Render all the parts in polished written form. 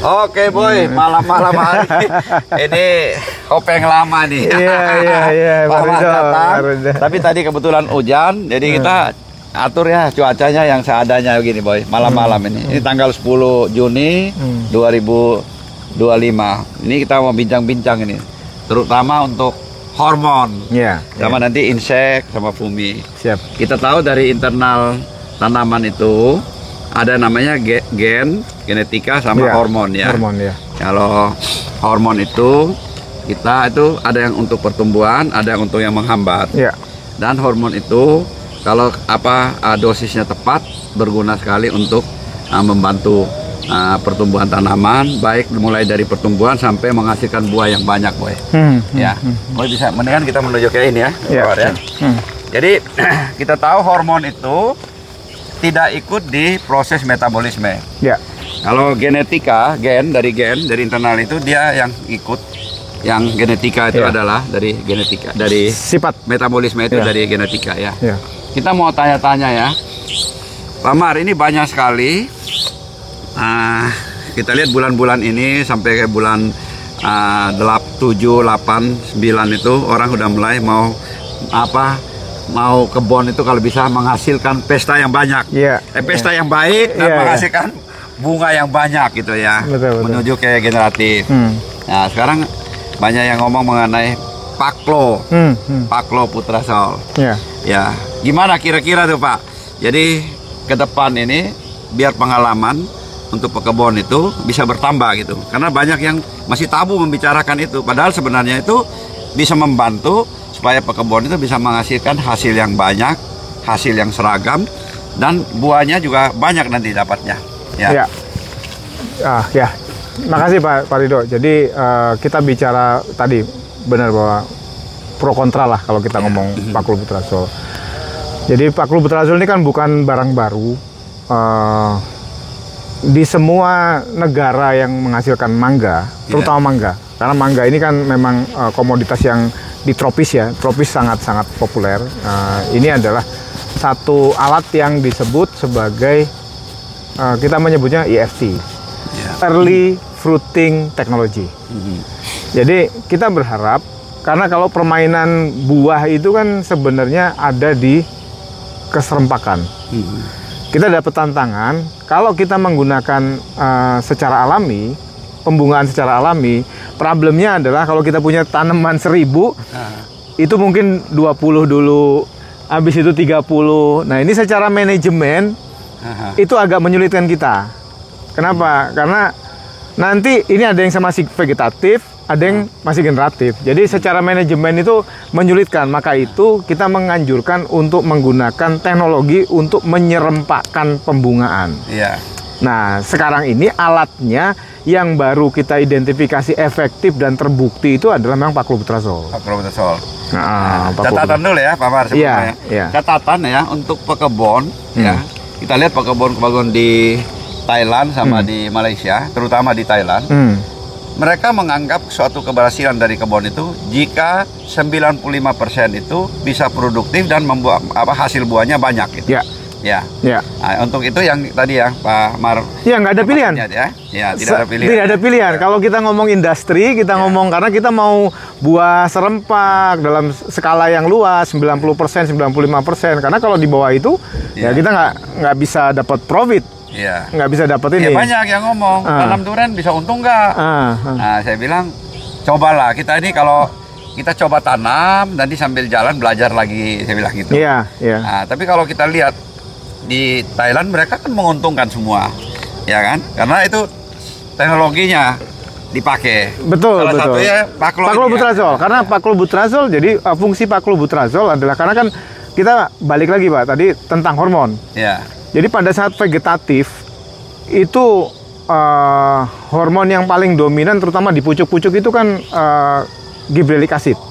Oke boy, malam-malam hari ini Kopeng lama nih. Iya. Pak Mar datang. Tapi tadi kebetulan hujan, jadi kita atur ya cuacanya yang seadanya begini boy. Malam-malam ini. Ini tanggal 10 Juni 2025. Ini kita mau bincang-bincang ini, terutama untuk hormon. Sama nanti insek sama fumi. Siap. Kita tahu dari internal tanaman itu ada namanya genetika sama hormon ya. Hormon ya. Kalau hormon itu kita itu ada yang untuk pertumbuhan, ada yang untuk yang menghambat. Dan hormon itu kalau dosisnya tepat berguna sekali untuk membantu pertumbuhan tanaman, baik mulai dari pertumbuhan sampai menghasilkan buah yang banyak, boy. Boy bisa, mendingan kita menuju ke ini ya. Jadi kita tahu hormon itu tidak ikut di proses metabolisme. Kalau genetika, dari internal itu dia yang ikut. Yang genetika itu adalah dari genetika, dari sifat metabolisme itu dari genetika ya. Kita mau tanya-tanya ya, Pak Mar, ini banyak sekali. Kita lihat bulan-bulan ini sampai ke bulan 7, 8, 9 itu orang udah mulai mau kebun itu kalau bisa menghasilkan pesta yang banyak, pesta yang baik dan menghasilkan bunga yang banyak gitu ya, betul. Menuju ke generatif. Nah sekarang banyak yang ngomong mengenai pakloputrasol. Ya gimana kira-kira tuh Pak? Jadi ke depan ini biar pengalaman untuk pekebun itu bisa bertambah gitu, karena banyak yang masih tabu membicarakan itu, padahal sebenarnya itu bisa membantu supaya pekebun itu bisa menghasilkan hasil yang banyak, hasil yang seragam, dan buahnya juga banyak nanti dapatnya. Makasih Pak Rido. Jadi kita bicara tadi benar bahwa pro kontra lah kalau kita ngomong pakloputrasol. Jadi pakloputrasol ini kan bukan barang baru. Di semua negara yang menghasilkan mangga, terutama mangga, karena mangga ini kan memang komoditas yang di tropis ya, tropis sangat-sangat populer. Ini adalah satu alat yang disebut sebagai kita menyebutnya EFT, Early Fruiting Technology. Jadi kita berharap, karena kalau permainan buah itu kan sebenarnya ada di keserempakan. Kita dapat tantangan kalau kita menggunakan secara alami, pembungaan secara alami. Problemnya adalah kalau kita punya tanaman 1000, itu mungkin 20 dulu, habis itu 30. Nah ini secara manajemen itu agak menyulitkan kita. Kenapa? Karena nanti ini ada yang masih vegetatif, ada yang masih generatif. Jadi secara manajemen itu menyulitkan. Maka itu kita menganjurkan untuk menggunakan teknologi untuk menyerempakkan pembungaan. Nah sekarang ini alatnya yang baru kita identifikasi efektif dan terbukti itu adalah memang pakloputrasol. Catatan dulu ya Pak Mar sebelumnya. Catatan ya untuk pekebun ya. Kita lihat pekebun di Thailand sama di Malaysia, terutama di Thailand. Mereka menganggap suatu keberhasilan dari kebun itu jika 95% itu bisa produktif dan membuat hasil buahnya banyak gitu. Nah, untuk itu yang tadi ya Pak Mar. Nggak ada pilihan. Tidak ada pilihan. Tidak ada pilihan. Kalau kita ngomong industri, kita ngomong karena kita mau buah serempak dalam skala yang luas, 90%, 95%. Karena kalau di bawah itu, ya kita nggak bisa dapat profit. Nggak bisa dapat ini. Banyak yang ngomong, tanam durian bisa untung nggak? Nah, saya bilang, cobalah. Kita ini kalau kita coba tanam, nanti sambil jalan belajar lagi, saya bilang gitu. Nah, tapi kalau kita lihat, di Thailand mereka kan menguntungkan semua, ya kan? Karena itu teknologinya dipakai. Salah satunya pakloputrasol. Karena pakloputrasol, jadi fungsi pakloputrasol adalah karena kan kita balik lagi Pak tadi tentang hormon. Jadi pada saat vegetatif itu hormon yang paling dominan terutama di pucuk-pucuk itu kan gibberellic acid.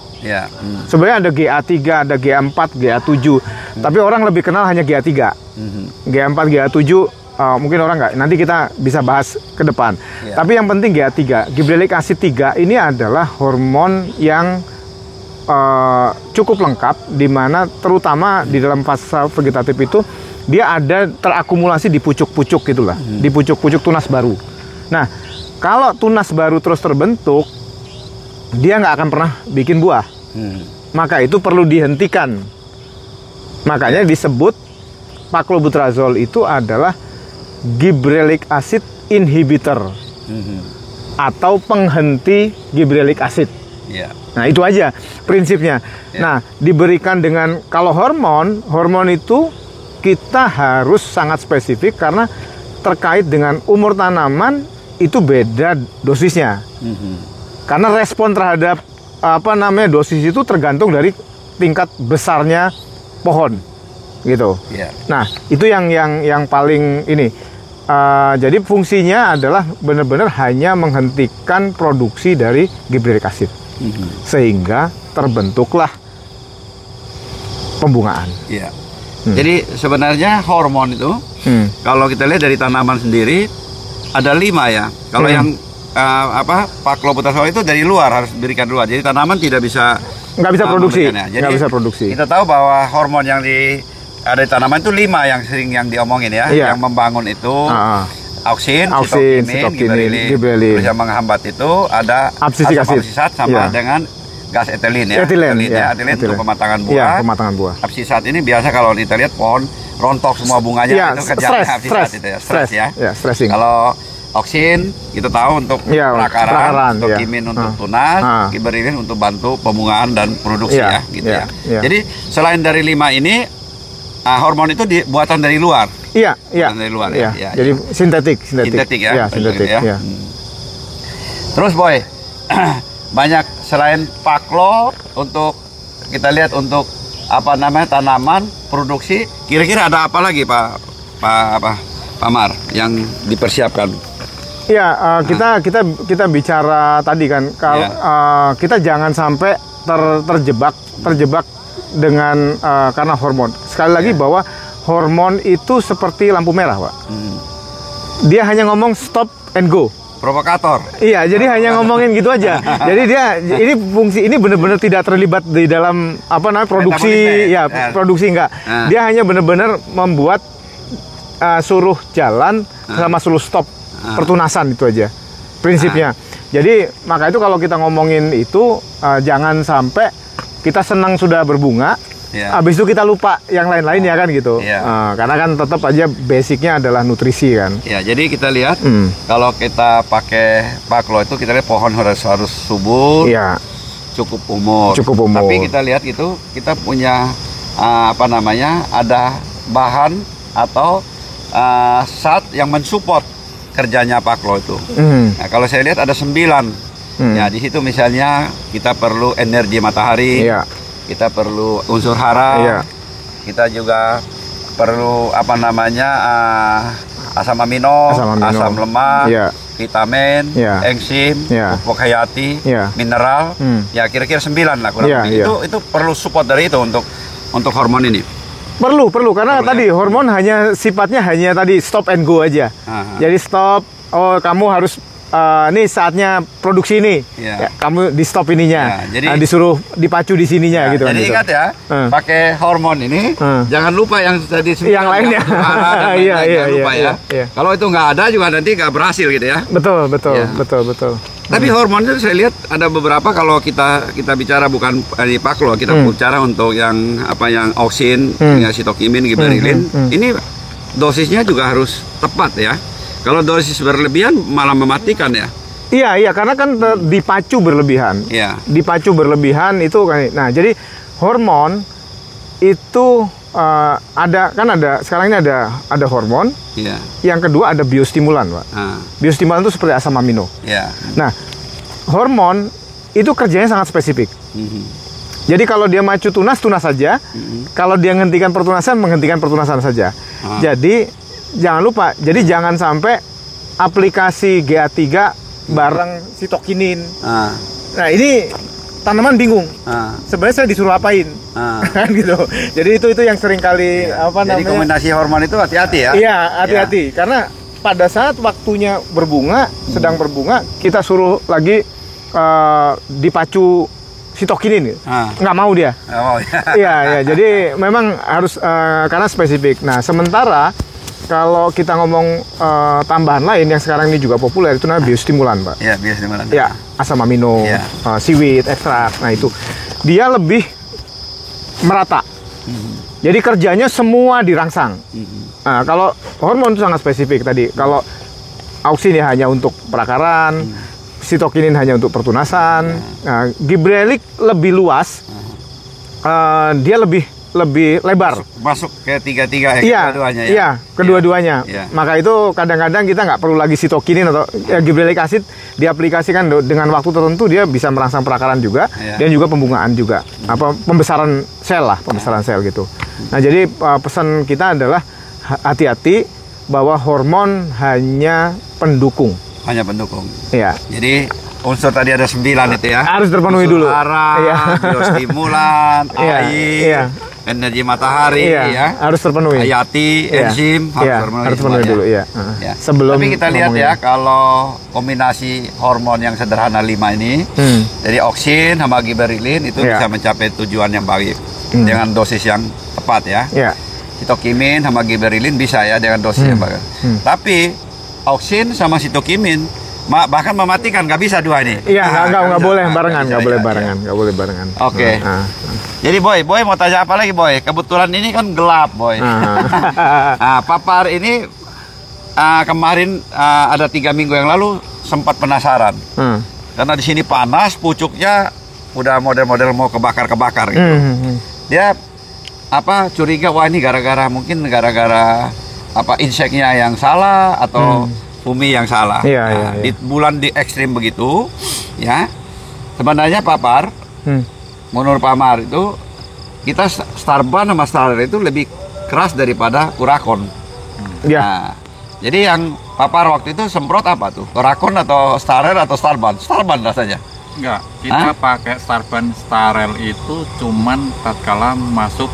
Sebenarnya ada GA3, ada GA4, GA7. Tapi orang lebih kenal hanya GA3. GA4, GA7 mungkin orang nggak. Nanti kita bisa bahas ke depan. Tapi yang penting GA3, gibberellic acid 3 ini adalah hormon yang cukup lengkap, di mana terutama di dalam fase vegetatif itu dia ada terakumulasi di pucuk-pucuk gitulah, di pucuk-pucuk tunas baru. Nah, Kalau tunas baru terus terbentuk, dia nggak akan pernah bikin buah. Maka itu perlu dihentikan. Makanya disebut paklobutrazol itu adalah gibberellic acid inhibitor atau penghenti gibberellic acid. Nah itu aja prinsipnya. Nah diberikan dengan kalau hormon itu kita harus sangat spesifik karena terkait dengan umur tanaman itu beda dosisnya. Karena respon terhadap dosis itu tergantung dari tingkat besarnya pohon, gitu. Nah itu yang paling ini. Jadi fungsinya adalah benar-benar hanya menghentikan produksi dari gibberellic acid, sehingga terbentuklah pembungaan. Jadi sebenarnya hormon itu, kalau kita lihat dari tanaman sendiri ada 5 ya. Kalau yang paklobutrazol itu dari luar harus diberikan luar. Jadi tanaman nggak bisa produksi. Jadi nggak bisa produksi. Kita tahu bahwa hormon yang ada di tanaman itu 5 yang sering yang diomongin ya. Yang membangun itu auksin, sitokin, gibberellin. Terus yang menghambat itu ada absisat sama dengan gas etilen ya. Etilen untuk pematangan buah. Absisat ini biasa kalau kita lihat pohon rontok semua bunganya, itu kerjanya absisat itu ya. Stres ya. Stressing. Kalau auksin kita tahu untuk perakaran, sitokin untuk tunas, gibberellin untuk bantu pembungaan dan produksi gitu ya. Jadi selain dari 5 ini hormon itu buatan dari luar. Dari luar ya. Jadi sintetik ya. Sintetik. Ya. Terus Boy, banyak selain paklo untuk kita lihat untuk tanaman produksi, kira-kira ada apa lagi Pak Mar yang dipersiapkan? Kita bicara tadi kan kalau kita jangan sampai terjebak dengan karena hormon. Sekali lagi bahwa hormon itu seperti lampu merah, Pak. Dia hanya ngomong stop and go. Provokator. Iya, jadi hanya ngomongin gitu aja. Jadi ini fungsi ini benar-benar tidak terlibat di dalam produksi, produksi enggak. Dia hanya benar-benar membuat suruh jalan sama suruh stop pertunasan, itu aja prinsipnya. Jadi maka itu kalau kita ngomongin itu jangan sampai kita senang sudah berbunga, habis itu kita lupa yang lain-lain ya kan gitu. Karena kan tetap aja basicnya adalah nutrisi kan. Jadi kita lihat kalau kita pakai paklo itu kita lihat pohon harus subur, cukup umur. Tapi kita lihat itu kita punya ada bahan atau zat yang mensupport kerjanya paklo itu. Nah, kalau saya lihat ada 9. Ya di situ misalnya kita perlu energi matahari, kita perlu unsur hara, kita juga perlu asam amino, asam lemak, vitamin, enzim, pupuk hayati, mineral, ya kira-kira 9 lah kurang lebih. Itu perlu support dari itu untuk hormon ini. Perlu karena tadi hormon hanya sifatnya hanya tadi stop and go aja. Jadi stop, kamu harus nih saatnya produksi ini, kamu di stop ininya, jadi disuruh dipacu di sininya gitu. Jadi ingat ya, pakai hormon ini jangan lupa yang tadi yang lainnya. Jangan lupa ya. Kalau itu nggak ada juga nanti nggak berhasil gitu ya. Betul. Tapi hormon itu saya lihat ada beberapa, kalau kita bicara bukan di paklo, kita bicara untuk yang auksin, sitokin, gibberellin. Ini dosisnya juga harus tepat ya. Kalau dosis berlebihan malah mematikan ya. Iya, karena kan dipacu berlebihan. Dipacu berlebihan itu kan. Nah, jadi hormon itu sekarang ini ada hormon. Yang kedua ada biostimulan, Pak. Biostimulan itu seperti asam amino. Nah, hormon itu kerjanya sangat spesifik. Jadi kalau dia macu tunas saja. Kalau dia menghentikan pertunasan saja. Jadi jangan lupa, jadi jangan sampai aplikasi GA3 bareng sitokinin. Nah ini tanaman bingung. Sebenarnya saya disuruh apain, kan gitu. Jadi itu yang sering kali Jadi kombinasi hormon itu hati-hati ya. Iya, hati-hati karena pada saat waktunya berbunga, sedang berbunga, kita suruh lagi dipacu sitokinin, nggak mau dia. Iya, jadi memang harus karena spesifik. Nah sementara kalau kita ngomong tambahan lain yang sekarang ini juga populer itu namanya biostimulan, Pak. Ya, biostimulan. Ya, asam amino, Ya. seaweed, ekstrak. Nah itu dia lebih merata. Jadi kerjanya semua dirangsang. Nah, kalau hormon itu sangat spesifik tadi. Kalau auksin ya hanya untuk perakaran, sitokinin hanya untuk pertunasan. Nah, gibberellic lebih luas. Dia lebih lebar. Masuk ke tiga-tiga Iya, kedua-duanya ya. iya, kedua-duanya. Iya. Maka itu kadang-kadang kita nggak perlu lagi sitokinin atau gibberellic acid diaplikasikan dengan waktu tertentu dia bisa merangsang perakaran juga Iya. dan juga pembungaan juga. Apa pembesaran sel lah, pembesaran sel gitu. Nah, jadi pesan kita adalah hati-hati bahwa hormon hanya pendukung. Hanya pendukung. Iya. Jadi unsur tadi ada 9 itu ya. Harus terpenuhi unsur dulu. Hara, Iya. biostimulan, Iya, air, iya. energi matahari Iya, ya. harus terpenuhi. Hayati, Iya. enzim Iya, harus terpenuhi semuanya. dulu, iya. Ya. Sebelum Tapi kita lihat ngomongin. ya kalau kombinasi hormon yang sederhana 5 ini, dari auksin sama gibberellin itu Iya. bisa mencapai tujuan yang baik dengan dosis yang tepat ya. Iya. Sitokimin sama gibberellin bisa ya dengan dosis yang baik. Tapi auksin sama sitokimin bahkan mematikan, nggak bisa dua ini. Iya, nggak bisa. boleh Nggak barengan, bisa, nggak boleh iya, barengan, nggak boleh barengan. Oke. Nah, Jadi Boy mau tanya apa lagi Boy? Kebetulan ini kan gelap Boy. Nah, papar ini kemarin ada 3 minggu yang lalu sempat penasaran karena di sini panas, pucuknya udah model-model mau kebakar gitu. Dia curiga wah ini mungkin gara-gara inseknya yang salah atau fumi yang salah. Iya, iya, Di bulan di ekstrim begitu ya. Sebenarnya papar menurut Pak Mar itu kita Starban sama Starer itu lebih keras daripada Kurakon. Iya. Nah, jadi yang Papar waktu itu semprot apa tuh? Kurakon atau Starer atau Starban? Starban rasanya. Enggak, kita pakai Starban Starel itu cuman tatkala masuk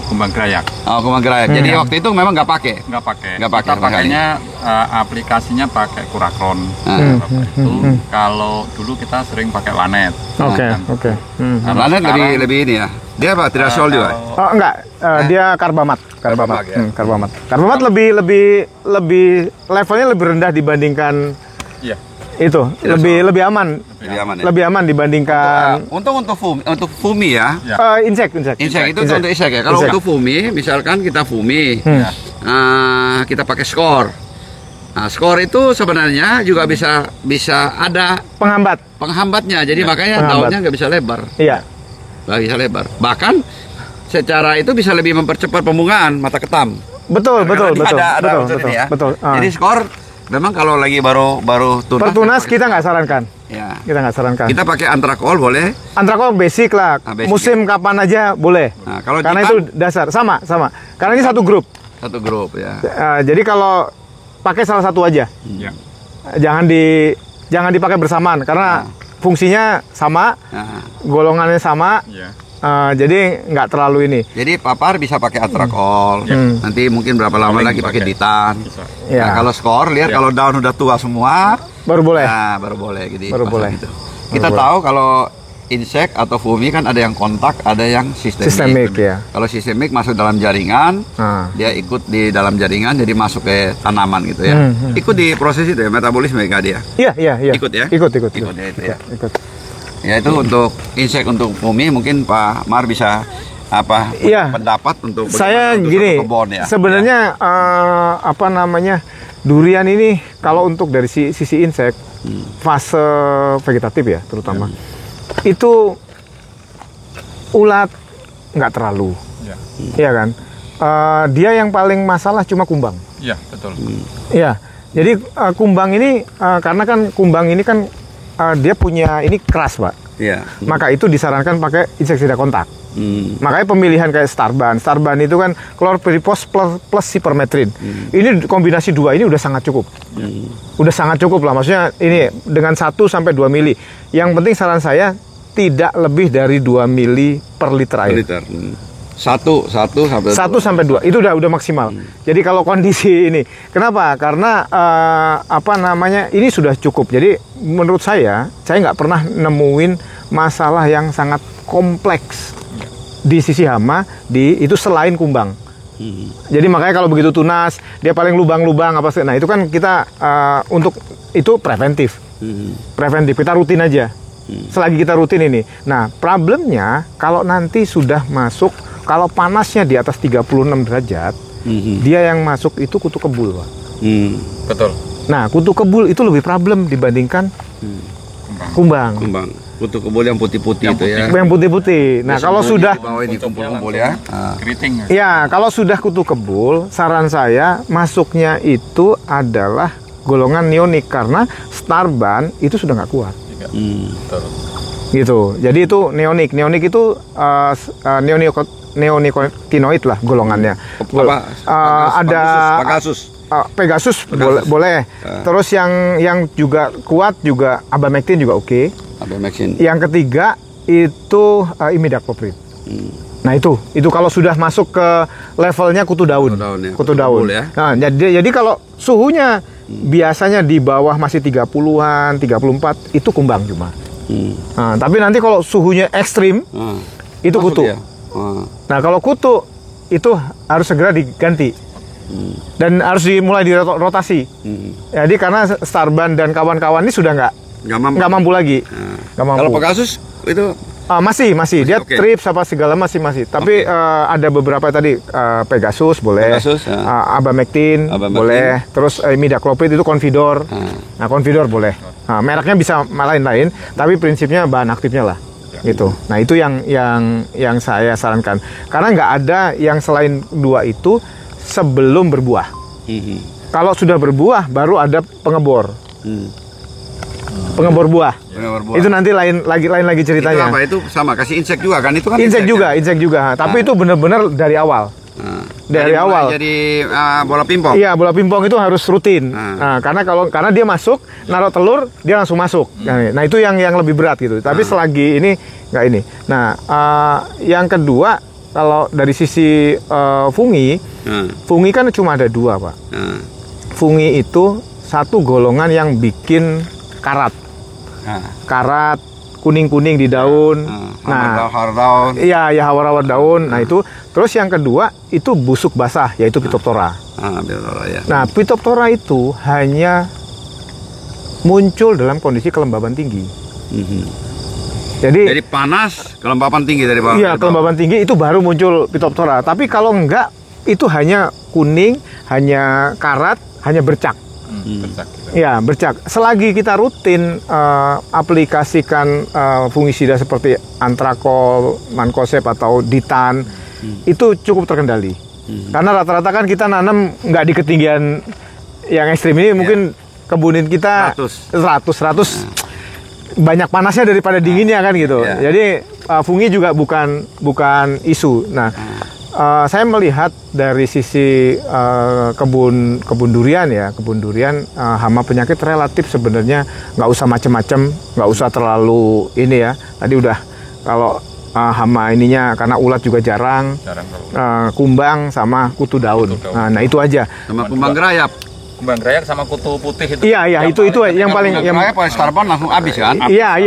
kumbang grayak. Oh, kumbang grayak. Jadi waktu itu memang nggak pakai. Nggak pakai. Nggak pakai Kita sama sekali. pakainya aplikasinya pakai Kurakron. Itu kalau dulu kita sering pakai Lanet. Oke, oke. Lanet lebih ini ya. Dia apa? Tirasol juga. Oh enggak, dia karbamat. Karbamat, ya. Karbamat. Karbamat lebih levelnya lebih rendah dibandingkan Iya. itu, lebih aman. Lebih aman ya. Lebih aman dibandingkan Untuk fumi ya. Ya. insek. Insek itu untuk insek ya. Kalau Insek. untuk fumi, misalkan kita fumi, kita pakai skor. Nah, skor itu sebenarnya juga bisa ada penghambatnya. Jadi makanya Penghambat. daunnya nggak bisa lebar. Iya. Nggak bisa lebar. Bahkan secara itu bisa lebih mempercepat pembungaan mata ketam. Betul. Ada unsur ini ya. Jadi skor memang kalau lagi baru tunas. Pertunas kita nggak sarankan. Ya. Kita nggak sarankan. Kita pakai antrakol boleh. Antrakol basic lah. Basic, Musim kapan aja boleh. Nah, kalau Karena Jepang- itu dasar sama. Karena ini satu grup. Satu grup ya. Jadi kalau pakai salah satu aja. Ya. Jangan dipakai bersamaan karena fungsinya sama, Nah, golongannya sama. Ya. Jadi nggak terlalu ini. jadi papar bisa pakai antrakol. Nanti mungkin berapa lama Paling lagi pakai pakai. ditan. Bisa. Ya. Nah, kalau skor lihat kalau daun udah tua semua, Baru boleh. nah baru boleh gitu. Baru pasang boleh. gitu. Baru Kita boleh. tahu kalau insek atau fumi kan ada yang kontak, ada yang Sistemik ya. Kalau sistemik masuk dalam jaringan, Nah. dia ikut di dalam jaringan jadi masuk ke tanaman gitu ya. Ikut di proses itu ya, metabolisme enggak dia. Iya. Ikut ya? Ikut Ikut ya itu ya. Ikut. Ya itu untuk insek, untuk fumi mungkin Pak Mar bisa Iya. pendapat untuk Saya bagaimana untuk gini, satu kebun ya. sebenarnya durian ini kalau untuk dari sisi insek fase vegetatif ya terutama itu ulat nggak terlalu, Ya. iya kan? Dia yang paling masalah cuma kumbang. Ya, betul. Iya, jadi kumbang ini karena kan kumbang ini kan dia punya ini keras pak, Iya. maka itu disarankan pakai insektisida kontak. Makanya pemilihan kayak Starban itu kan klorpirifos plus sipermetrin. Ini kombinasi dua ini udah sangat cukup. Udah sangat cukup lah, maksudnya ini dengan 1 sampai 2 mili. Yang penting saran saya tidak lebih dari 2 mili per liter air. Liter. 1 sampai 1 sampai 2 itu udah maksimal. Jadi kalau kondisi ini, kenapa? Karena ini sudah cukup. Jadi menurut saya nggak pernah nemuin masalah yang sangat kompleks di sisi hama itu selain kumbang. Jadi makanya kalau begitu tunas, dia paling lubang-lubang apa sih. Nah, itu kan kita untuk itu preventif. Preventif, kita rutin aja. Selagi kita rutin ini. Nah, problemnya kalau nanti sudah masuk, kalau panasnya di atas 36 derajat, dia yang masuk itu kutu kebul, Pak. Betul. Nah, kutu kebul itu lebih problem dibandingkan kumbang. Kutu kebul yang putih-putih itu ya. Yang putih-putih. Nah, kalau sudah di bawah ini kumpul-kumpul ya. Keriting. ya, kalau sudah kutu kebul, saran saya masuknya itu adalah golongan neonik karena starban itu sudah nggak kuat. Betul. Gitu. Jadi itu neonik. Neonik itu neonikotinoid lah golongannya. Ada Pegasus. boleh. Terus yang juga kuat juga abamectin juga oke. Abamectin. Yang ketiga itu imidacloprid. Nah itu kalau sudah masuk ke levelnya kutu daun. Kutu daun. Ya. Nah, jadi kalau suhunya biasanya di bawah masih 30-an, 34 itu kumbang cuma. Nah, tapi nanti kalau suhunya ekstrim itu kutu. Ya? Nah, kalau kutu itu harus segera diganti. Dan harus dimulai dirotasi. Jadi karena starban dan kawan-kawan ini sudah nggak mampu lagi. Nggak mampu. Kalau Pegasus itu masih dia okay. trips apa segala masih. Tapi ada beberapa tadi Pegasus boleh, abamectin boleh, terus imidacloprid itu Confidor. Nah, Confidor boleh. Nah, mereknya bisa lain-lain, tapi prinsipnya bahan aktifnya lah. Gitu. Nah, itu yang saya sarankan. Karena nggak ada yang selain dua itu sebelum berbuah. Kalau sudah berbuah baru ada pengebor. Pengebor buah. Itu nanti lain lagi ceritanya. Itu apa? Itu sama kasih insek juga kan? Itu kan insek juga. Tapi itu benar-benar dari awal. Dari awal. Jadi bola pingpong. Iya, bola pingpong itu harus rutin. Nah, karena dia masuk, naruh telur, dia langsung masuk. Nah, itu yang lebih berat gitu. Tapi selagi ini nggak ini. Nah, yang kedua kalau dari sisi fungi kan cuma ada dua, Pak. Fungi itu satu golongan yang bikin karat. Karat kuning-kuning di daun. Hawar daun. Iya, hawar-hawar daun. Nah, itu. Terus yang kedua itu busuk basah, yaitu Phytophthora. Ya. Nah, Phytophthora itu hanya muncul dalam kondisi kelembaban tinggi. Jadi panas, kelembaban tinggi dari bawah. Iya, kelembaban tinggi itu baru muncul Phytophthora. Tapi kalau enggak, itu hanya kuning, hanya karat, hanya bercak. Ya, bercak. Selagi kita rutin aplikasikan fungisida seperti Antrakol, Mancozeb atau Ditan, itu cukup terkendali. Karena rata-rata kan kita nanam nggak di ketinggian yang ekstrim ini, mungkin kebunin kita 100. Banyak panasnya daripada dinginnya kan gitu. Jadi fungi juga bukan isu. Nah, saya melihat dari sisi kebun durian ya, hama penyakit relatif sebenarnya nggak usah macam-macam, nggak usah terlalu ini ya. Tadi udah kalau hama ininya karena ulat juga jarang kumbang sama kutu daun. Nah, itu aja. Sama kumbang gerayap. Kumbang gerayak sama kutu putih itu. Iya, itu yang paling starban langsung habis kan? Iya.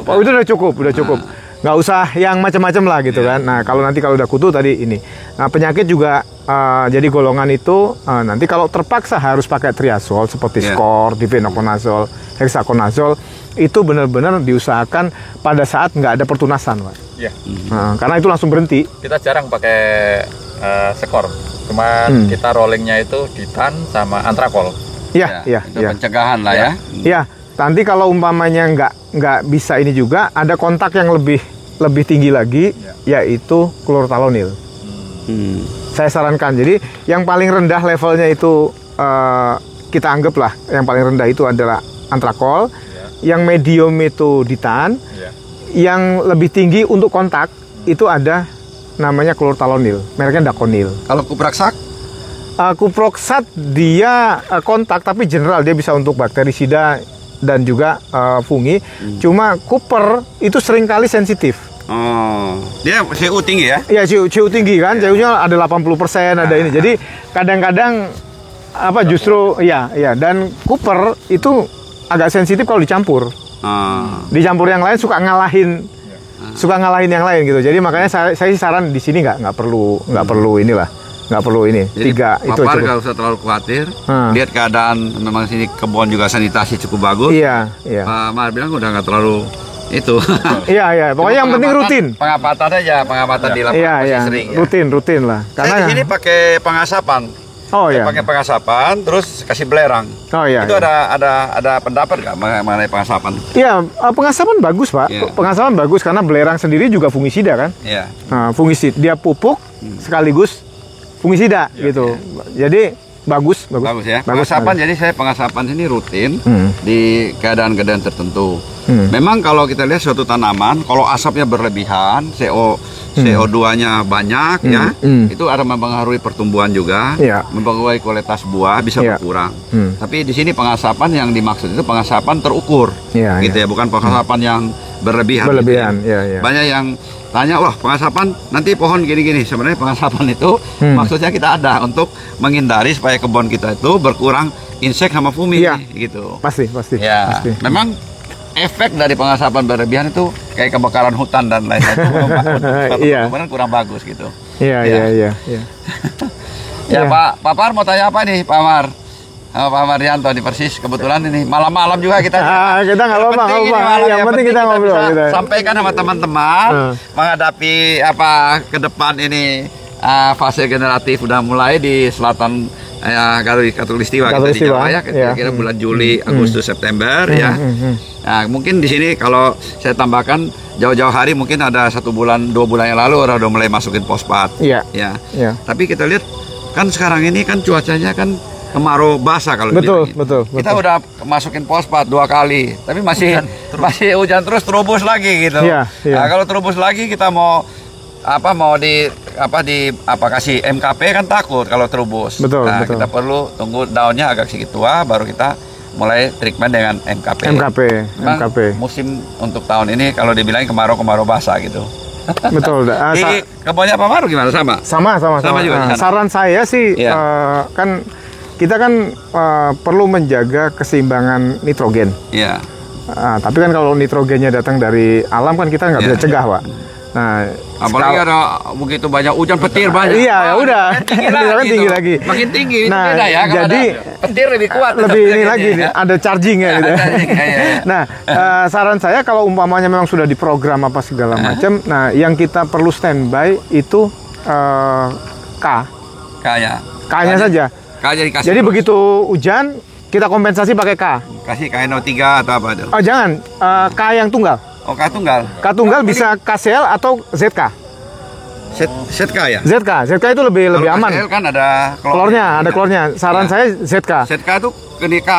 Oh, itu udah cukup. Nggak usah yang macam-macam lah gitu kan. Nah, kalau udah kutu tadi ini. Nah, penyakit juga jadi golongan itu nanti kalau terpaksa harus pakai triazol seperti skor, difenoconazole, hexaconazole, itu benar-benar diusahakan pada saat nggak ada pertunasan, Pak. Iya. Karena itu langsung berhenti. Kita jarang pakai skor. Cuman kita rollingnya itu Ditan sama Antrakol. Iya. Pencegahan lah ya. Iya. Nanti kalau umpamanya nggak bisa ini juga, ada kontak yang lebih tinggi lagi, yaitu klortalonil. Saya sarankan. Jadi yang paling rendah levelnya itu kita anggaplah yang paling rendah itu adalah Antrakol, yang medium itu Ditan, yang lebih tinggi untuk kontak itu ada namanya klortalonil, mereknya Daconil. Kalau Kuproxat? Kuproxat dia kontak tapi general, dia bisa untuk bakterisida dan juga fungi. Cuma Cooper itu seringkali sensitif. Dia CU tinggi ya? Iya, CU tinggi kan, CU-nya ada 80%, ada ini. Jadi kadang-kadang justru dan Cooper itu agak sensitif kalau dicampur. Dicampur yang lain suka ngalahin yang lain gitu. Jadi makanya saya sih saran di sini nggak perlu inilah, nggak perlu ini. Jadi 3 itu papar cukup. nggak usah terlalu khawatir. Hmm. Lihat keadaan memang sini kebun juga sanitasi cukup bagus. Iya, iya. Pak Mar bilang udah nggak terlalu itu. Iya, iya. Pokoknya yang penting rutin. Pengamatan aja, pengamatan di lapangan Iya, masih iya. sering. Ya. Rutin lah. Saya di sini pakai pengasapan. Oh iya. Pakai pengasapan, terus kasih belerang. Oh iya. Itu iya. ada pendapat nggak mengenai pengasapan? Iya, pengasapan bagus, Pak. Iya. Pengasapan bagus karena belerang sendiri juga fungisida kan. Iya. Nah, fungisid, dia pupuk sekaligus fungisida gitu. Jadi bagus. Bagus ya. Pengasapan, jadi saya pengasapan sini rutin di keadaan-keadaan tertentu. Memang kalau kita lihat suatu tanaman, kalau asapnya berlebihan, CO2-nya banyak ya, itu ada mempengaruhi pertumbuhan juga, Iya. mempengaruhi kualitas buah bisa Iya. berkurang. Tapi di sini pengasapan yang dimaksud itu pengasapan terukur, Iya, gitu ya, bukan pengasapan yang berlebihan. Berlebihan, gitu ya. iya, iya. Banyak yang tanya, wah pengasapan nanti pohon gini-gini. Sebenarnya pengasapan itu maksudnya kita ada untuk menghindari supaya kebun kita itu berkurang insek sama fumi, Iya. gitu. Pasti. Ya, Pasti. memang efek dari pengasapan berlebihan itu kayak kebakaran hutan dan lain-lain itu Iya. kemudian kurang bagus gitu. Iya. Ya, Iya. Pak Par mau tanya apa nih, Pak Mar? Pak Marianto di Persis, kebetulan ini malam-malam juga kita. Kita nggak apa-apa, Penting ini nggak apa-apa. malam, Yang penting kita ngobrol. bisa Kita. sampaikan sama teman-teman menghadapi apa ke depan ini, fase generatif udah mulai di selatan Katulistiwa kita di Katulistiwa, Jawa ya, ya. kira-kira bulan Juli, Agustus, September ya. Nah, mungkin di sini kalau saya tambahkan jauh-jauh hari mungkin ada 1 bulan, 2 bulan yang lalu orang udah mulai masukin fosfat. Iya. Ya. Iya. Tapi kita lihat kan sekarang ini kan cuacanya kan kemarau basah kalau Betul, dibilang. betul. Kita udah masukin fosfat 2 kali, tapi masih hujan terus terubus lagi gitu. Iya, iya. Nah, kalau terubus lagi kita mau kasih MKP kan takut kalau terubus. Betul, Nah, betul. kita perlu tunggu daunnya agak sedikit tua baru kita mulai treatment dengan MKP. Memang MKP. musim untuk tahun ini kalau dibilang kemarau basah gitu. Betul. Di kebunnya Pak Maru gimana, sama? Sama juga di Nah, sana. saran saya sih Iya. kan kita kan perlu menjaga keseimbangan nitrogen. Iya. Tapi kan kalau nitrogennya datang dari alam kan kita nggak Iya. bisa cegah, Pak. Nah, Apalagi ada begitu banyak hujan, petir banyak. Iya, ya udah. Tinggi lagi. Makin tinggi itu Nah, beda ya. Kalau jadi ada petir lebih kuat. lebih ini tetap lagi ya. ada chargingnya gitu. Ada charging, iya. Nah, saran saya kalau umpamanya memang sudah diprogram apa segala macam, nah yang kita perlu standby itu K. Kayak. K-nya saja. Kayak dikasih. Jadi terus. begitu hujan kita kompensasi pakai K. Kasih KNO3 atau apa itu? Oh jangan, K yang tunggal. Oh, K tunggal. K tunggal bisa KCL atau ZK. Set K ya? ZK itu lebih Kalau aman. KCL kan ada Klornya, ada klornya. Saran Iya. saya ZK. Set K itu ini K.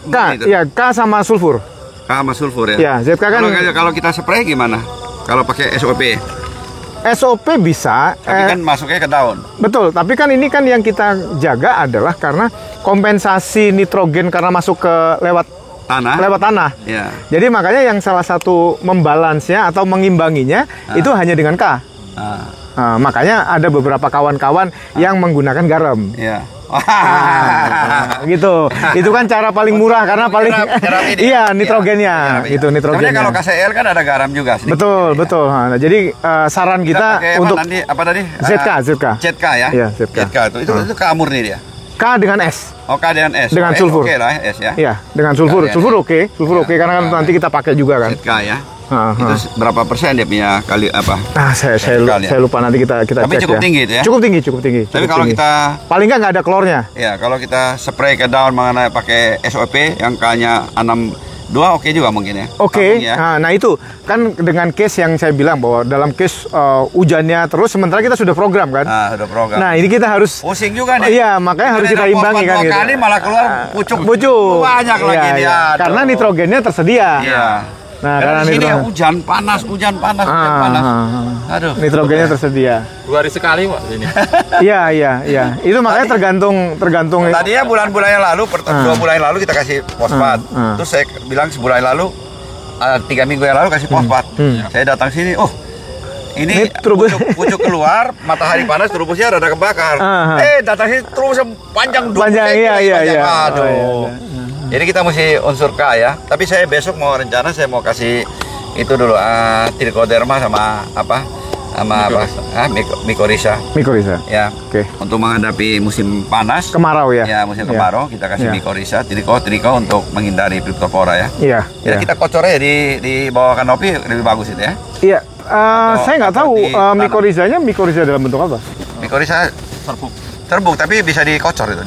K, iya K sama sulfur. K sama sulfur ya. Iya, ZK kan. Kalau kita spray gimana? Kalau pakai SOP, SOP bisa. tapi kan masuknya ke daun. Betul, tapi kan ini kan yang kita jaga adalah karena kompensasi nitrogen karena masuk ke lewat tanah. Ya. Jadi makanya yang salah satu membalansnya atau mengimbanginya itu hanya dengan K. Makanya ada beberapa kawan-kawan yang menggunakan garam. Ya. Gitu. Itu kan cara paling murah karena paling iya nitrogennya. Iya, Itu nitrogennya. Sebenarnya kalau KCL kan ada garam juga sedikit. Betul. Nah, jadi saran kita pakai untuk apa tadi? ZK ya. Iya, ZK. Itu K murni dia. K dengan S. Oh, K dengan S. Dengan sulfur. Oke lah S ya. Iya, dengan sulfur. K Sulfur oke. Sulfur oke karena kan nanti kita pakai juga kan. ZK ya. Itu berapa persen dia punya kali apa? Saya lupa nanti kita Tapi cek cukup ya. tinggi itu ya? Cukup tinggi. Tapi kalau kita paling nggak ada klornya. ya kalau kita spray ke daun mengenai pakai SOP yang K-nya 62 oke juga mungkin ya. Oke. Langsung ya. Nah itu kan dengan case yang saya bilang bahwa dalam case hujannya terus sementara kita sudah program kan. Nah, sudah program. Nah ini kita harus Pusing juga nih. Iya, makanya harus kita imbangi kan gitu. Kali malah keluar pucuk. Iya, Banyak lagi dia. iya. Karena nitrogennya tersedia. Iya. Nah, karena di sini nitrogen- hujan panas. Aduh. Nitrogennya tersedia. 2 hari sekali Pak ini. Iya. Itu makanya tergantung. Tadinya bulan-bulan yang lalu, 2 bulan yang lalu kita kasih fosfat. Ah. Terus saya bilang sebulan yang lalu, 3 minggu yang lalu kasih fosfat. Saya datang sini, ini terubus. pucuk keluar, matahari panas, terubusnya rada kebakar. Datang sini terubusnya panjang 20 Panjang, cm, iya. Aduh. Oh, iya. Jadi kita mesti unsur K ya. Tapi saya besok mau rencana saya mau kasih itu dulu trichoderma sama sama apa? Mycorrhiza. Mycorrhiza. Ya. Oke. Untuk menghadapi musim panas, Kemarau ya. ya musim kemarau kita kasih Ya. mycorrhiza, triko untuk menghindari Cryptophora ya. Iya. Ya, Iya. kita kocor aja di bawah kanopi lebih bagus itu ya. Iya. Saya nggak atau tahu di tanam. mycorrhiza dalam bentuk apa. Mycorrhiza serbuk tapi bisa dikocor itu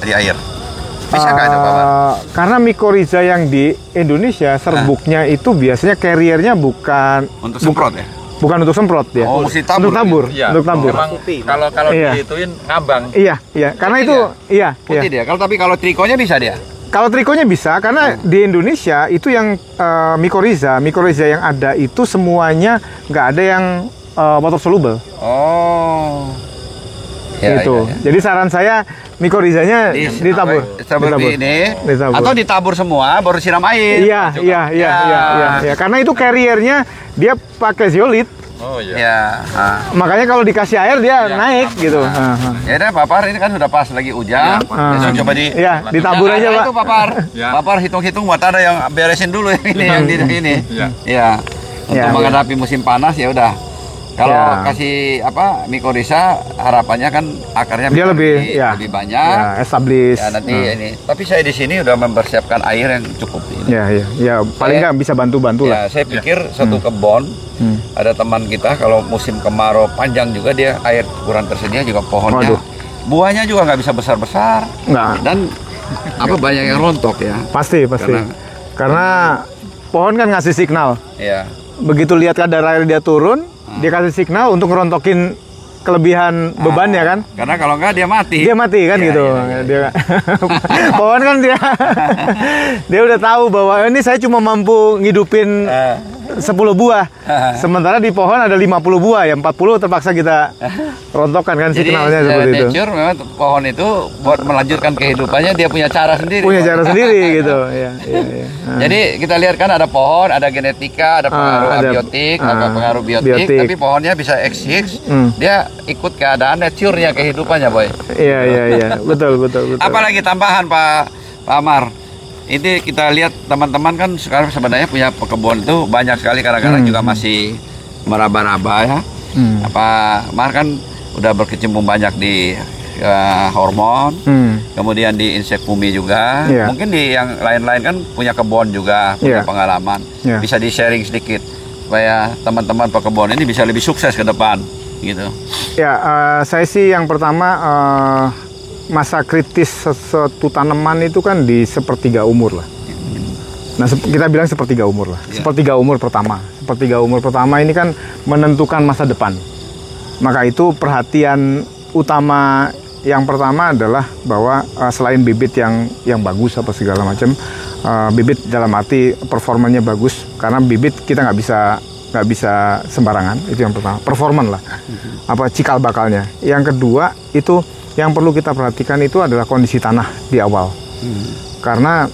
di air. Bisa nggak itu Pak Bar? Karena mycorrhiza yang di Indonesia serbuknya itu biasanya carrier-nya bukan Untuk semprot ya? bukan untuk semprot ya. Oh, mesti tabur. Untuk tabur, Iya. untuk tabur. Emang kalau Iya. dihituin ngambang. Iya, iya. Karena itu iya, iya. Putih dia. Kalau trikonya bisa dia. Kalau trikonya bisa, karena di Indonesia itu yang mycorrhiza yang ada itu semuanya nggak ada yang water soluble. Oh. Ya, Gitu. ya, ya. Jadi saran saya mycorrhizanya ditabur. Seperti ini. Ditabur. Atau ditabur semua baru siram air. Iya, Juga. iya, iya, Ya. iya. Karena itu carriernya dia pakai zeolit. Oh iya. Ya. Makanya kalau dikasih air dia naik gitu. Ya udah Papar ini kan sudah pas lagi hujan. Besok coba Iya, ditabur aja, Pak. Itu Papar. Ya. Papar hitung-hitung buat ada yang beresin dulu yang ini yang di ini. Iya. Ya. Untuk Ya, menghadapi musim panas ya udah. Kalau Ya. kasih mycorrhiza harapannya kan akarnya Dia bisa lebih banyak. ya, establish. Ya nanti ini. Tapi saya di sini udah mempersiapkan air yang cukup ini. Ya, ya, ya, paling nggak bisa bantu-bantu lah. Ya, saya pikir satu kebun ada teman kita kalau musim kemarau panjang juga dia air kurang tersedia juga pohonnya. Waduh. Buahnya juga nggak bisa besar-besar. Nggak. Dan banyak yang rontok ya. Pasti. Karena pohon kan ngasih signal. Ya. Begitu lihat kadar air dia turun, dia kasih signal untuk ngerontokin kelebihan bebannya kan. Karena kalau nggak dia mati. Dia mati kan Ya, gitu. ya, ya. Dia pohon kan dia udah tahu bahwa ini saya cuma mampu ngidupin 10 buah. Sementara di pohon ada 50 buah, ya 40 terpaksa kita rontokkan kan Jadi signalnya seperti itu. nature memang pohon itu buat melanjutkan kehidupannya dia punya cara sendiri. Punya cara sendiri gitu. Ya, ya, ya. Jadi kita lihat kan ada pohon, ada genetika, ada pengaruh ada, abiotik, ada pengaruh biotik, biotik. tapi pohonnya bisa exist. Hmm. Dia ikut keadaan nature-nya kehidupannya, Boy. Iya. Betul. Apalagi tambahan Pak Amar. Ini kita lihat teman-teman kan sekarang sebenarnya punya kebun itu banyak sekali kadang-kadang juga masih meraba-raba ya. Apa Amar kan udah berkecimpung banyak di hormon, kemudian di insek bumi juga. Iya. Mungkin di yang lain-lain kan punya kebun juga, punya Iya. pengalaman. Iya. Bisa di-sharing sedikit supaya teman-teman pekebun ini bisa lebih sukses ke depan gitu. Ya, saya sih yang pertama masa kritis sesuatu tanaman itu kan di sepertiga umur lah. Nah, kita bilang sepertiga umur lah. Ya. Sepertiga umur pertama. Sepertiga umur pertama ini kan menentukan masa depan. Maka itu perhatian utama yang pertama adalah bahwa selain bibit yang bagus apa segala macam, bibit dalam arti performanya bagus, karena bibit kita nggak bisa sembarangan, itu yang pertama. Performan lah, apa cikal bakalnya. Yang kedua itu yang perlu kita perhatikan itu adalah kondisi tanah di awal. Karena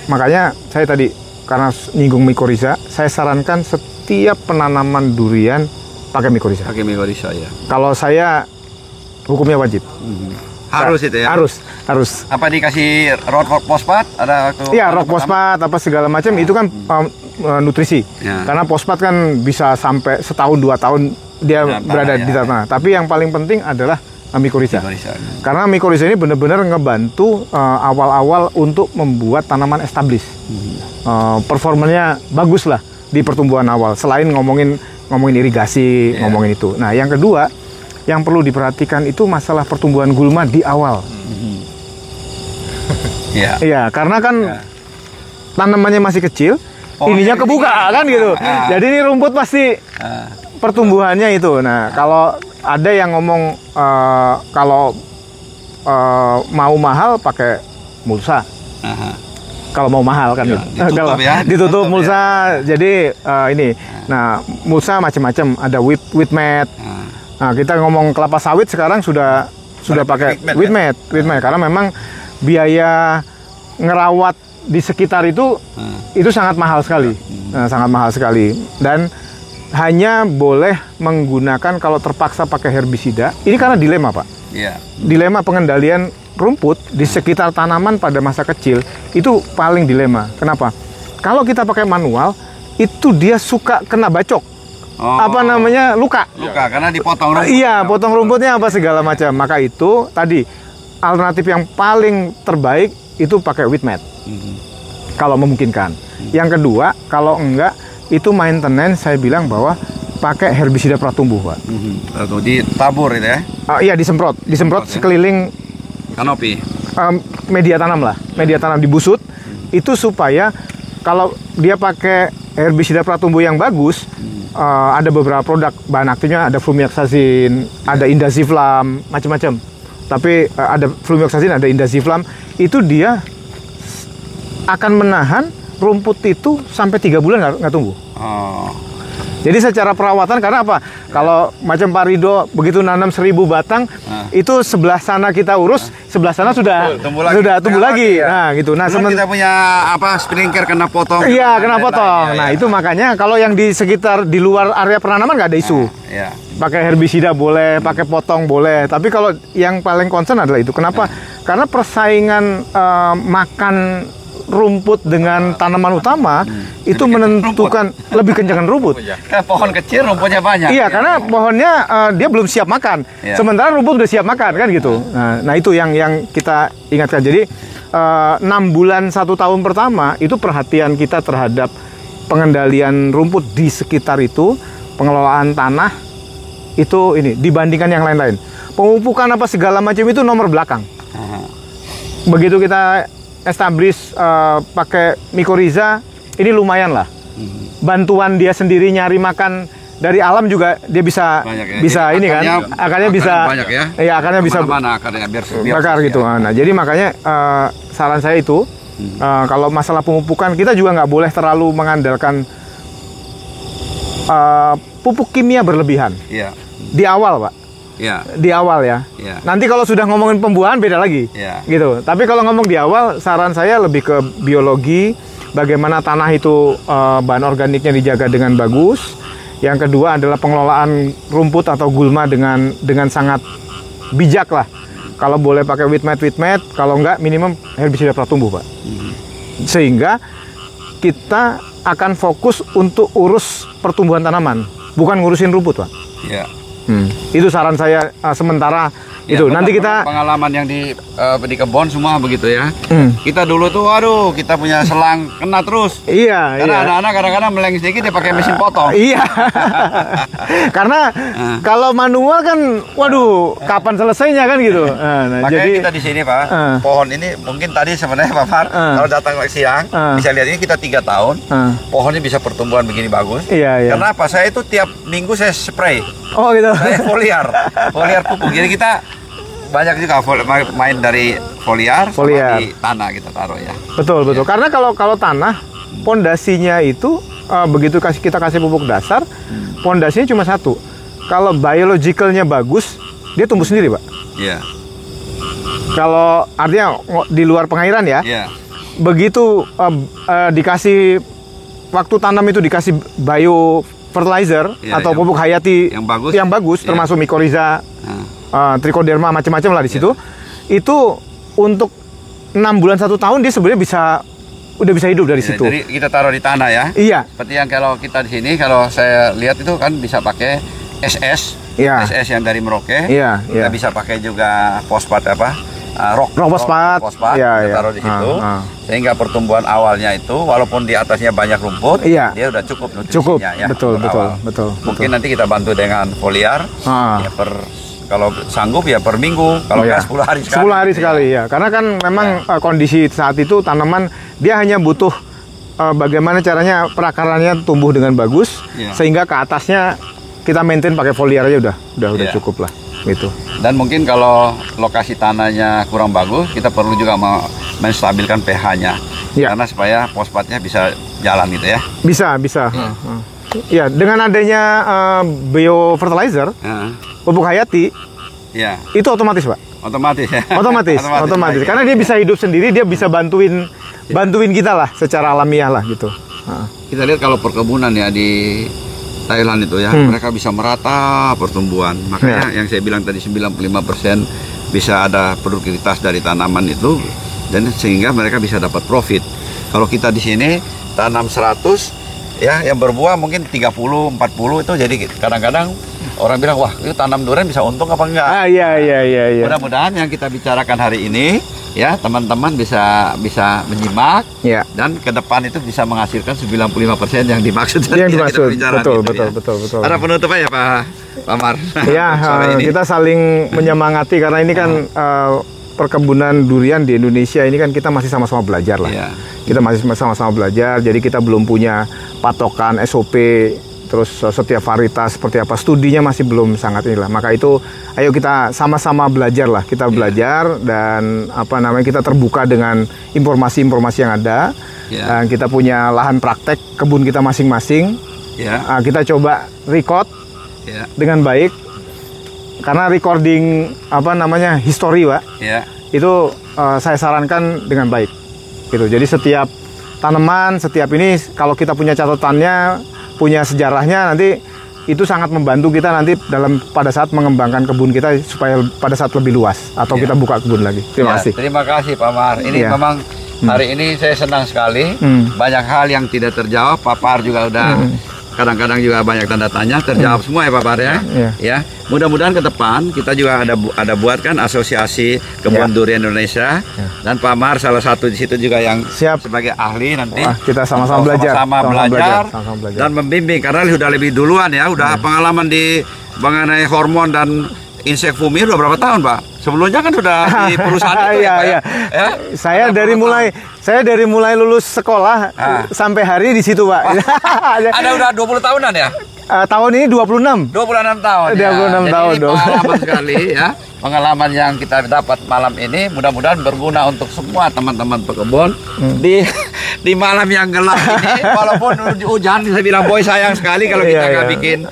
makanya saya tadi karena nyinggung mycorrhiza, saya sarankan setiap penanaman durian pakai mycorrhiza. Pakai mycorrhiza ya. Kalau saya hukumnya wajib. Harus itu ya. Harus. Apa dikasih rock fosfat ada waktu? Iya, rock fosfat apa segala macam itu kan nutrisi. Ya. Karena fosfat kan bisa sampai setahun 2 tahun dia Dalam tanah, berada ya. di tanah. Tapi yang paling penting adalah mycorrhiza. Mycorrhiza. Karena mycorrhiza ini benar-benar ngebantu awal-awal untuk membuat tanaman establis. Performanya bagus lah di pertumbuhan awal. Selain ngomongin irigasi, ngomongin itu. Nah, yang kedua yang perlu diperhatikan itu masalah pertumbuhan gulma di awal. Iya. Iya, karena kan tanamannya masih kecil, ininya ini kebuka kan gitu. Jadi ini rumput pasti pertumbuhannya itu. Nah, kalau ada yang ngomong kalau mau mahal pakai mulsa. Kalau mau mahal kan, ditutup kalau ya. ditutup mulsa. Jadi ini, nah mulsa macam-macam. Ada wheat mat. Nah, kita ngomong kelapa sawit sekarang sudah pakai wheat mat, karena memang biaya ngerawat di sekitar itu sangat mahal sekali, sangat mahal sekali. Dan hanya boleh menggunakan kalau terpaksa pakai herbisida. Ini karena dilema, Pak. Iya. Dilema pengendalian rumput di sekitar tanaman pada masa kecil itu paling dilema. Kenapa? Kalau kita pakai manual, itu dia suka kena bacok. apa namanya luka. Luka karena dipotong rumput. Iya, potong rumputnya apa segala macam. Maka itu tadi alternatif yang paling terbaik itu pakai weed mat. Kalau memungkinkan. Yang kedua, kalau enggak itu maintenance saya bilang bahwa pakai herbisida pratumbuh, Pak. Ditabur itu ya. Iya, disemprot sekeliling kanopi. Media tanam lah, media tanam dibusut. Itu supaya kalau dia pakai herbisida pratumbuh yang bagus, ada beberapa produk bahan aktifnya, ada flumioxazin, ada indaziflam, macam-macam. Tapi ada flumioxazin, ada indaziflam, itu dia akan menahan rumput itu sampai 3 bulan nggak tumbuh. Jadi secara perawatan, karena apa? Kalau macam Pak Rido begitu nanam 1000 batang, itu sebelah sana kita urus, sebelah sana sudah tumbuh lagi. Nah, gitu. Nah, kita punya sprinkler kena potong. Iya, kena potong. Nah, itu makanya kalau yang di sekitar di luar area penanaman nggak ada isu. Pakai herbisida boleh, pakai potong boleh. Tapi kalau yang paling concern adalah itu. Kenapa? Karena persaingan makan rumput dengan tanaman utama itu menentukan lebih kencang rumput. Kan pohon kecil rumputnya banyak. Iya, karena pohonnya dia belum siap makan. Sementara rumput udah siap makan kan gitu. Nah, itu yang kita ingatkan. Jadi 6 bulan 1 tahun pertama itu perhatian kita terhadap pengendalian rumput di sekitar itu, pengelolaan tanah itu ini dibandingkan yang lain-lain. Pemupukan apa segala macam itu nomor belakang. Begitu kita establish pakai mycorrhiza, ini lumayan lah. Bantuan dia sendiri nyari makan dari alam juga dia bisa ini kan, akarnya bisa banyak ya. Iya, akarnya bisa akarnya biar bakar gitu. Nah, jadi makanya saran saya itu kalau masalah pemupukan kita juga nggak boleh terlalu mengandalkan pupuk kimia berlebihan. Iya. Di awal, Pak. Ya. Di awal ya. Nanti kalau sudah ngomongin pembuahan beda lagi. Gitu. Tapi kalau ngomong di awal, saran saya lebih ke biologi, bagaimana tanah itu bahan organiknya dijaga dengan bagus. Yang kedua adalah pengelolaan rumput atau gulma dengan sangat bijak lah. Kalau boleh pakai weed mat, kalau enggak minimum herbisida pratumbuh, Pak. Sehingga kita akan fokus untuk urus pertumbuhan tanaman, bukan ngurusin rumput, Pak. Iya. Itu saran saya sementara itu. Nanti kita pengalaman yang di kebun semua begitu ya. Kita dulu tuh, waduh, kita punya selang kena terus. Iya. Karena anak-anak kadang-kadang meleng sedikit dia pakai mesin potong. Iya. Karena kalau manual kan, waduh, kapan selesainya kan gitu. Makanya jadi kita di sini, Pak, pohon ini mungkin tadi sebenarnya Pak Far, kalau datang siang bisa lihat ini kita 3 tahun, pohonnya bisa pertumbuhan begini bagus. Iya. Karena apa? Saya itu tiap minggu saya spray. Oh gitu. Saya foliar pupuk. Jadi kita banyak juga main dari foliar. Di tanah kita taruh ya. Betul. Karena kalau tanah pondasinya itu begitu kita kasih pupuk dasar, pondasinya cuma satu. Kalau biologicalnya bagus, dia tumbuh sendiri, Pak. Iya. Kalau artinya di luar pengairan ya. Iya. Begitu dikasih waktu tanam itu dikasih bio fertilizer atau pupuk hayati yang bagus termasuk mycorrhiza, trichoderma macam-macam lah di situ. Itu untuk 6 bulan 1 tahun dia sebenarnya udah bisa hidup dari situ. Jadi kita taruh di tanah ya. Iya. Seperti yang kalau kita di sini, kalau saya lihat itu kan bisa pakai SS, SS yang dari Merauke. Iya. Kita bisa pakai juga fosfat rock fosfat. Kita taruh di situ. Sehingga pertumbuhan awalnya itu walaupun di atasnya banyak rumput, dia udah cukup nutrisinya ya. Betul. Mungkin nanti kita bantu dengan foliar. Ya kalau sanggup ya per minggu, kalau nggak 10 hari sekali. 10 hari sekali ya. Karena kan memang kondisi saat itu tanaman dia hanya butuh bagaimana caranya perakarannya tumbuh dengan bagus sehingga ke atasnya kita maintain pakai foliar aja udah cukup lah gitu. Dan mungkin kalau lokasi tanahnya kurang bagus, kita perlu juga menstabilkan pH-nya. Karena supaya fosfatnya bisa jalan gitu ya. Bisa. Ya, dengan adanya biofertilizer, pupuk hayati, itu otomatis, Pak. Otomatis. Karena dia bisa hidup sendiri, dia bisa bantuin kita lah secara alamiah lah gitu. Kita lihat kalau perkebunan ya di Thailand itu ya, mereka bisa merata pertumbuhan. Makanya yang saya bilang tadi 95% bisa ada produktivitas dari tanaman itu, dan sehingga mereka bisa dapat profit. Kalau kita di sini tanam 100, ya yang berbuah mungkin 30, 40 itu jadi kadang-kadang orang bilang wah itu tanam durian bisa untung apa enggak. Iya. Mudah-mudahan yang kita bicarakan hari ini ya teman-teman bisa menyimak Ya. dan ke depan itu bisa menghasilkan 95% yang dimaksud tadi Yang yang kita dimaksud, bicarakan betul, gitu betul, ya. betul. Ada penutup ya Pak Mar. Ya, Sore ini. kita saling menyemangati karena ini kan perkebunan durian di Indonesia ini kan kita masih sama-sama belajar lah. Iya. Kita masih sama-sama belajar, jadi kita belum punya patokan SOP, terus setiap varietas seperti apa, studinya masih belum sangat inilah. Maka itu, ayo kita sama-sama belajar lah, kita belajar dan kita terbuka dengan informasi-informasi yang ada. Dan kita punya lahan praktek kebun kita masing-masing. Kita coba record dengan baik, karena recording history, Pak. Itu saya sarankan dengan baik. Gitu. Jadi setiap tanaman, setiap ini kalau kita punya catatannya, punya sejarahnya, nanti itu sangat membantu kita nanti pada saat mengembangkan kebun kita supaya pada saat lebih luas atau kita buka kebun lagi. Terima kasih. Terima kasih Pak Mar. Ini memang hari ini saya senang sekali. Banyak hal yang tidak terjawab. Pak Mar juga udah kadang-kadang juga banyak tanda tanya terjawab semua ya Pak Mar ya. Ya. Mudah-mudahan ke depan kita juga ada buatkan asosiasi kebun durian Indonesia dan Pak Mar salah satu di situ juga yang sebagai ahli nanti. Kita sama-sama belajar. Sama-sama belajar dan membimbing karena sudah lebih duluan ya, udah pengalaman di mengenai hormon dan insek fumi udah berapa tahun Pak? Sebelumnya kan sudah di perusahaan itu ya Pak ya? Saya dari mulai lulus sekolah sampai hari di situ Pak. Ada udah 20 tahunan ya? Tahun ini 26. 26 tahun. 26 ya. tahun. Jadi pengalaman sekali ya. Pengalaman yang kita dapat malam ini mudah-mudahan berguna untuk semua teman-teman pekebun di malam yang gelap ini. Walaupun hujan, saya bilang boy sayang sekali kalau kita nggak bikin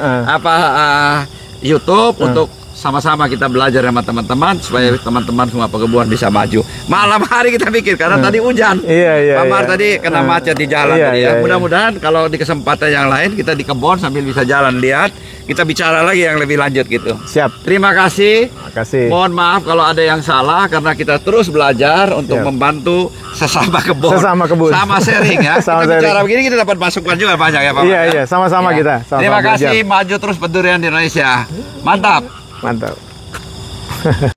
YouTube untuk sama-sama kita belajar sama teman-teman supaya teman-teman semua pekebun bisa maju. Malam hari kita pikir karena tadi hujan. Pak Mar tadi kena macet di jalan tadi ya. Mudah-mudahan kalau di kesempatan yang lain kita di kebun sambil bisa jalan lihat, kita bicara lagi yang lebih lanjut gitu. Siap. Terima kasih. Kasih. Mohon maaf kalau ada yang salah karena kita terus belajar untuk membantu sesama kebun. Sama sharing ya. Kita bicara begini kita dapat masukan juga banyak ya Pak Mar. Iya, sama-sama kita. Terima kasih, maju terus pendurian di Indonesia. Mantap.